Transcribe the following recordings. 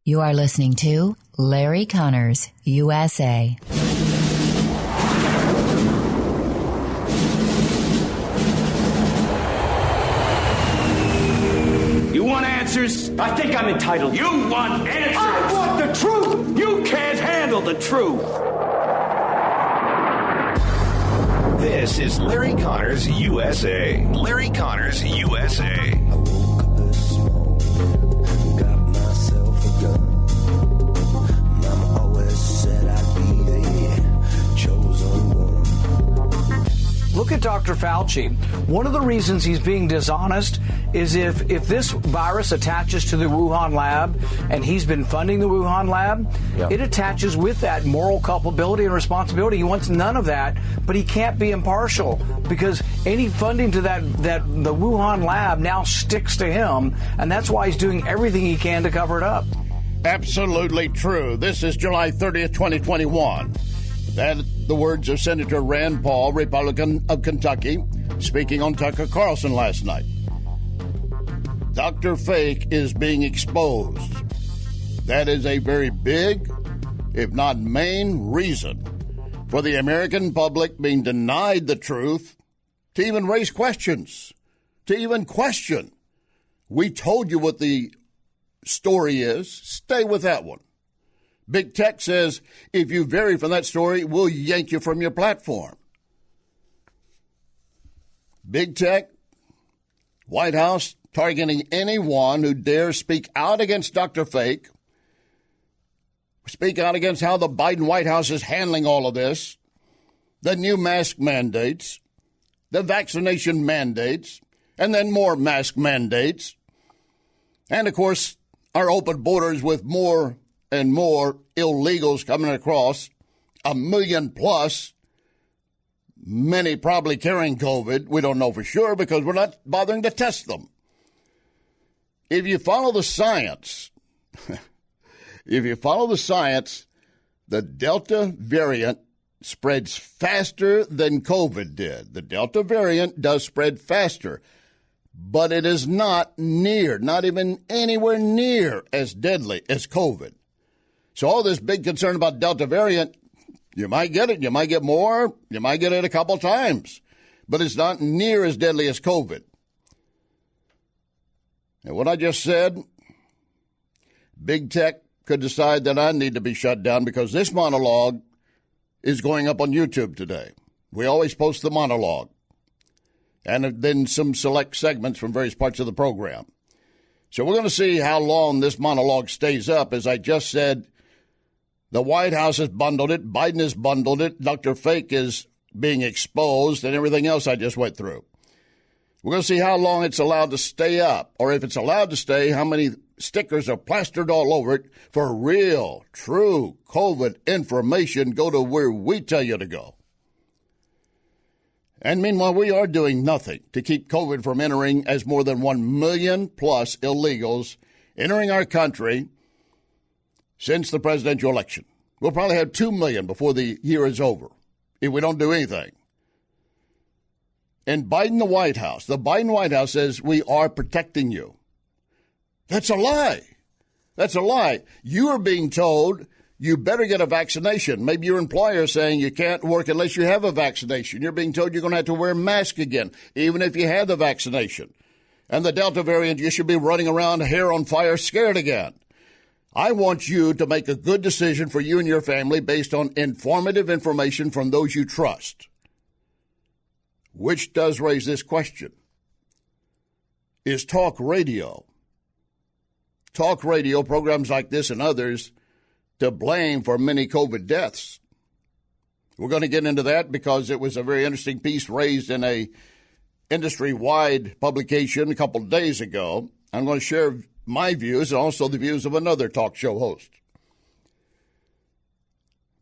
You are listening to Larry Conners, USA. You want answers? I think I'm entitled. You want answers? I want the truth! You can't handle the truth. This is Larry Conners USA. Larry Conners USA. I woke up this morning, got myself a gun. Mama always said I'd be the chosen one. Look at Dr. Fauci. One of the reasons he's being dishonest is if this virus attaches to the Wuhan lab, and he's been funding the Wuhan lab, it attaches with that moral culpability and responsibility. He wants none of that, but he can't be impartial because any funding to the Wuhan lab now sticks to him, and that's why he's doing everything he can to cover it up. Absolutely true. This is July 30th, 2021. That the words of Senator Rand Paul, Republican of Kentucky, speaking on Tucker Carlson last night. Dr. Fake is being exposed. That is a very big, if not main, reason for the American public being denied the truth to even raise questions, to even question. We told you what the story is. Stay with that one. Big Tech says if you vary from that story, we'll yank you from your platform. Big Tech, White House, targeting anyone who dares speak out against Dr. Fake, speak out against how the Biden White House is handling all of this, the new mask mandates, the vaccination mandates, and then more mask mandates, and, of course, our open borders with more and more illegals coming across, 1 million plus, many probably carrying COVID. We don't know for sure because we're not bothering to test them. If you follow the science, the Delta variant spreads faster than COVID did. The Delta variant does spread faster, but it is not even anywhere near as deadly as COVID. So all this big concern about Delta variant, you might get it, you might get more, you might get it a couple times, but it's not near as deadly as COVID. And what I just said, Big Tech could decide that I need to be shut down because this monologue is going up on YouTube today. We always post the monologue and then some select segments from various parts of the program. So we're going to see how long this monologue stays up. As I just said, the White House has bundled it, Biden has bundled it, Dr. Fake is being exposed, and everything else I just went through. We're going to see how long it's allowed to stay up, or if it's allowed to stay, how many stickers are plastered all over it for real, true COVID information. Go to where we tell you to go. And meanwhile, we are doing nothing to keep COVID from entering as more than 1 million plus illegals entering our country since the presidential election. We'll probably have 2 million before the year is over if we don't do anything. And the Biden White House says we are protecting you. That's a lie. That's a lie. You are being told you better get a vaccination. Maybe your employer is saying you can't work unless you have a vaccination. You're being told you're going to have to wear a mask again, even if you had the vaccination. And the Delta variant, you should be running around hair on fire, scared again. I want you to make a good decision for you and your family based on informative information from those you trust. Which does raise this question. Is talk radio programs like this and others to blame for many COVID deaths? We're going to get into that because it was a very interesting piece raised in a industry-wide publication a couple of days ago. I'm going to share my views and also the views of another talk show host.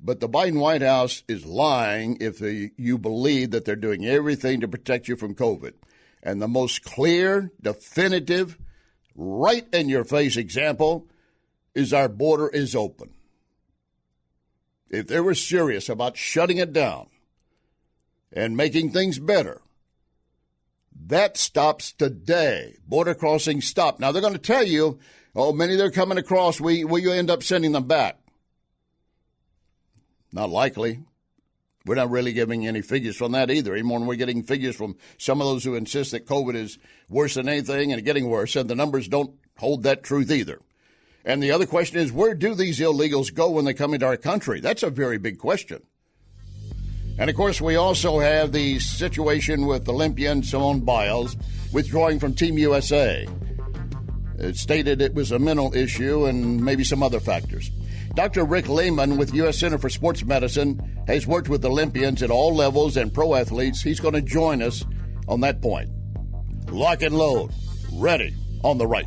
But the Biden White House is lying if you believe that they're doing everything to protect you from COVID. And the most clear, definitive, right-in-your-face example is our border is open. If they were serious about shutting it down and making things better, that stops today. Border crossings stop. Now, they're going to tell you Oh, many they're coming across. Will you end up sending them back? Not likely. We're not really giving any figures from that either. Even when we're getting figures from some of those who insist that COVID is worse than anything and getting worse, and the numbers don't hold that truth either. And the other question is, where do these illegals go when they come into our country? That's a very big question. And, of course, we also have the situation with Olympian Simone Biles withdrawing from Team USA. It stated it was a mental issue and maybe some other factors. Dr. Rick Lehman with U.S. Center for Sports Medicine has worked with Olympians at all levels and pro athletes. He's going to join us on that point. Lock and load. Ready on the right.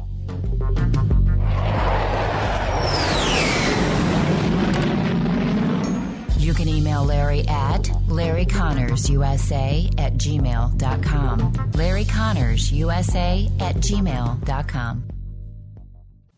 You can email Larry at LarryConnersUSA@gmail.com. LarryConnersUSA@gmail.com.